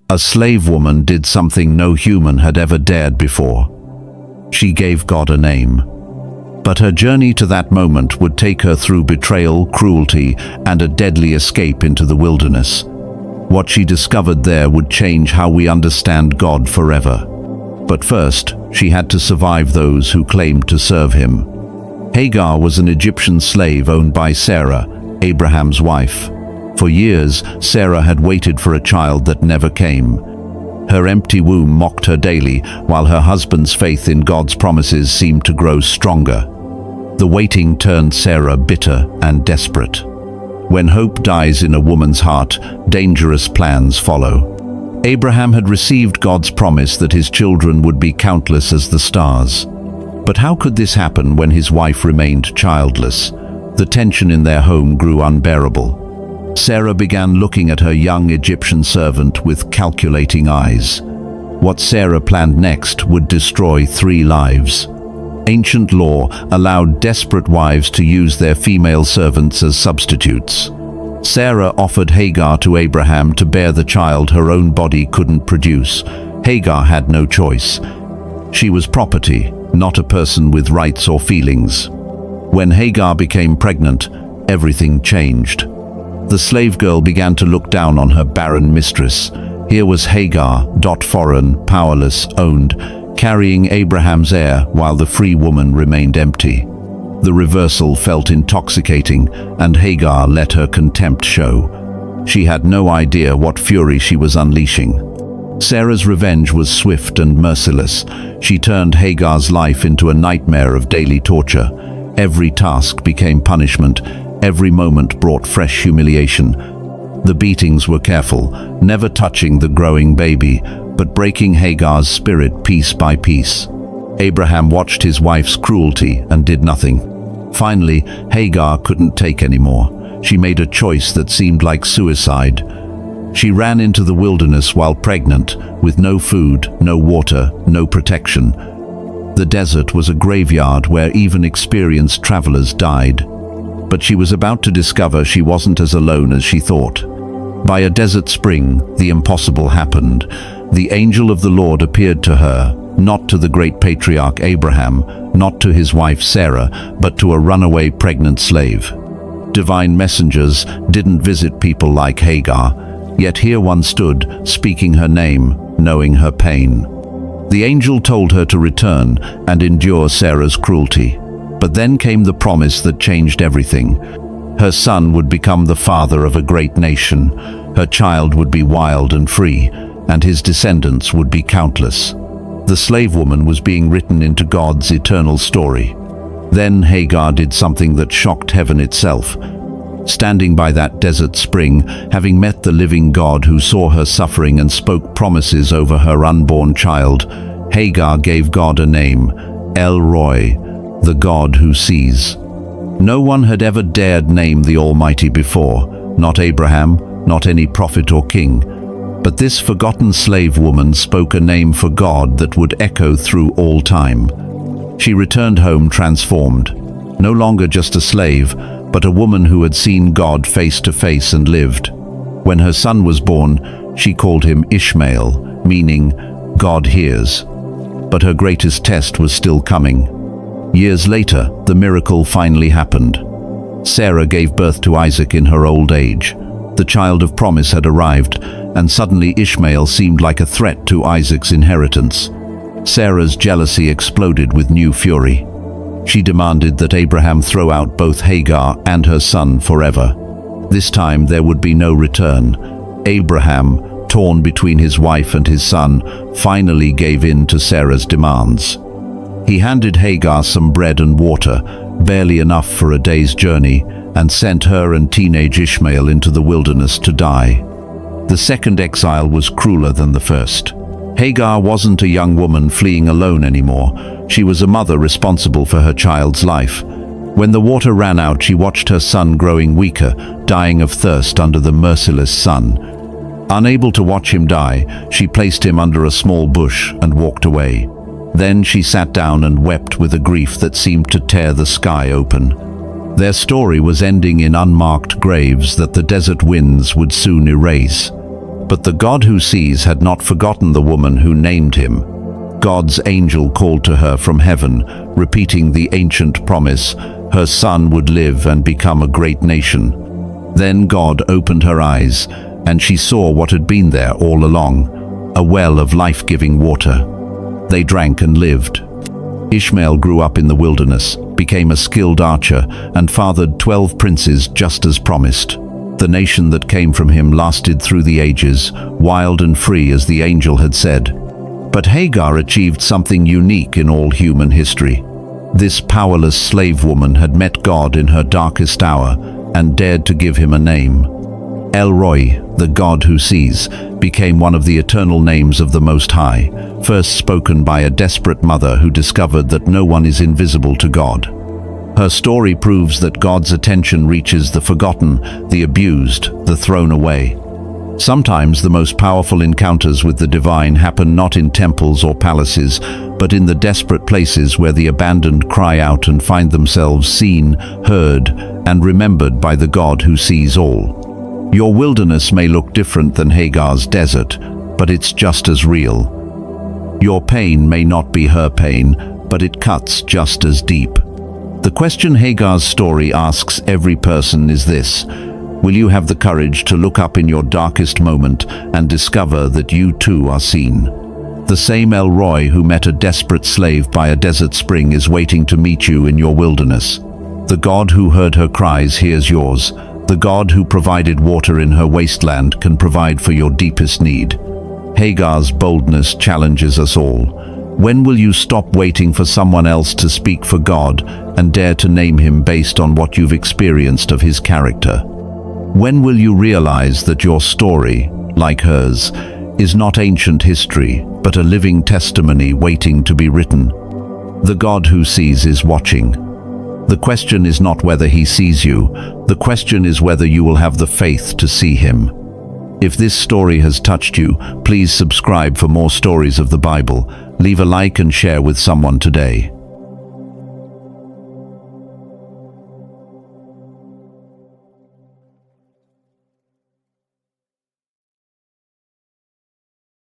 A slave woman did something no human had ever dared before. She gave God a name. But her journey to that moment would take her through betrayal, cruelty, and a deadly escape into the wilderness. What she discovered there would change how we understand God forever. But first, she had to survive those who claimed to serve him. Hagar was an Egyptian slave owned by Sarah, Abraham's wife. For years, Sarah had waited for a child that never came. Her empty womb mocked her daily, while her husband's faith in God's promises seemed to grow stronger. The waiting turned Sarah bitter and desperate. When hope dies in a woman's heart, dangerous plans follow. Abraham had received God's promise that his children would be countless as the stars. But how could this happen when his wife remained childless? The tension in their home grew unbearable. Sarah began looking at her young Egyptian servant with calculating eyes. What Sarah planned next would destroy 3 lives. Ancient law allowed desperate wives to use their female servants as substitutes. Sarah offered Hagar to Abraham to bear the child her own body couldn't produce. Hagar had no choice. She was property, not a person with rights or feelings. When Hagar became pregnant, everything changed. The slave girl began to look down on her barren mistress. Here was Hagar, foreign, powerless, owned, carrying Abraham's heir while the free woman remained empty. The reversal felt intoxicating, and Hagar let her contempt show. She had no idea what fury she was unleashing. Sarah's revenge was swift and merciless. She turned Hagar's life into a nightmare of daily torture. Every task became punishment. Every moment brought fresh humiliation. The beatings were careful, never touching the growing baby, but breaking Hagar's spirit piece by piece. Abraham watched his wife's cruelty and did nothing. Finally, Hagar couldn't take anymore. She made a choice that seemed like suicide. She ran into the wilderness while pregnant, with no food, no water, no protection. The desert was a graveyard where even experienced travelers died. But she was about to discover she wasn't as alone as she thought. By a desert spring, the impossible happened. The angel of the Lord appeared to her, not to the great patriarch Abraham, not to his wife Sarah, but to a runaway pregnant slave. Divine messengers didn't visit people like Hagar, yet here one stood, speaking her name, knowing her pain. The angel told her to return and endure Sarah's cruelty. But then came the promise that changed everything. Her son would become the father of a great nation. Her child would be wild and free, and his descendants would be countless. The slave woman was being written into God's eternal story. Then Hagar did something that shocked heaven itself. Standing by that desert spring, having met the living God who saw her suffering and spoke promises over her unborn child, Hagar gave God a name, El Roi, the God who sees. No one had ever dared name the Almighty before, not Abraham, not any prophet or king. But this forgotten slave woman spoke a name for God that would echo through all time. She returned home transformed, no longer just a slave, but a woman who had seen God face to face and lived. When her son was born, she called him Ishmael, meaning God hears. But her greatest test was still coming. Years later, the miracle finally happened. Sarah gave birth to Isaac in her old age. The child of promise had arrived, and suddenly Ishmael seemed like a threat to Isaac's inheritance. Sarah's jealousy exploded with new fury. She demanded that Abraham throw out both Hagar and her son forever. This time there would be no return. Abraham, torn between his wife and his son, finally gave in to Sarah's demands. He handed Hagar some bread and water, barely enough for a day's journey, and sent her and teenage Ishmael into the wilderness to die. The second exile was crueler than the first. Hagar wasn't a young woman fleeing alone anymore. She was a mother responsible for her child's life. When the water ran out, she watched her son growing weaker, dying of thirst under the merciless sun. Unable to watch him die, she placed him under a small bush and walked away. Then she sat down and wept with a grief that seemed to tear the sky open. Their story was ending in unmarked graves that the desert winds would soon erase. But the God who sees had not forgotten the woman who named him. God's angel called to her from heaven, repeating the ancient promise, her son would live and become a great nation. Then God opened her eyes, and she saw what had been there all along, a well of life-giving water. They drank and lived. Ishmael grew up in the wilderness, became a skilled archer, and fathered 12 princes just as promised. The nation that came from him lasted through the ages, wild and free as the angel had said. But Hagar achieved something unique in all human history. This powerless slave woman had met God in her darkest hour and dared to give him a name. El Roi, the God who sees, became one of the eternal names of the Most High, first spoken by a desperate mother who discovered that no one is invisible to God. Her story proves that God's attention reaches the forgotten, the abused, the thrown away. Sometimes the most powerful encounters with the divine happen not in temples or palaces, but in the desperate places where the abandoned cry out and find themselves seen, heard, and remembered by the God who sees all. Your wilderness may look different than Hagar's desert, but it's just as real. Your pain may not be her pain, but it cuts just as deep. The question Hagar's story asks every person is this: will you have the courage to look up in your darkest moment and discover that you too are seen? The same El Roi who met a desperate slave by a desert spring is waiting to meet you in your wilderness. The God who heard her cries hears yours. The God who provided water in her wasteland can provide for your deepest need. Hagar's boldness challenges us all. When will you stop waiting for someone else to speak for God and dare to name him based on what you've experienced of his character? When will you realize that your story, like hers, is not ancient history, but a living testimony waiting to be written? The God who sees is watching. The question is not whether he sees you. The question is whether you will have the faith to see him. If this story has touched you, please subscribe for more stories of the Bible. Leave a like and share with someone today.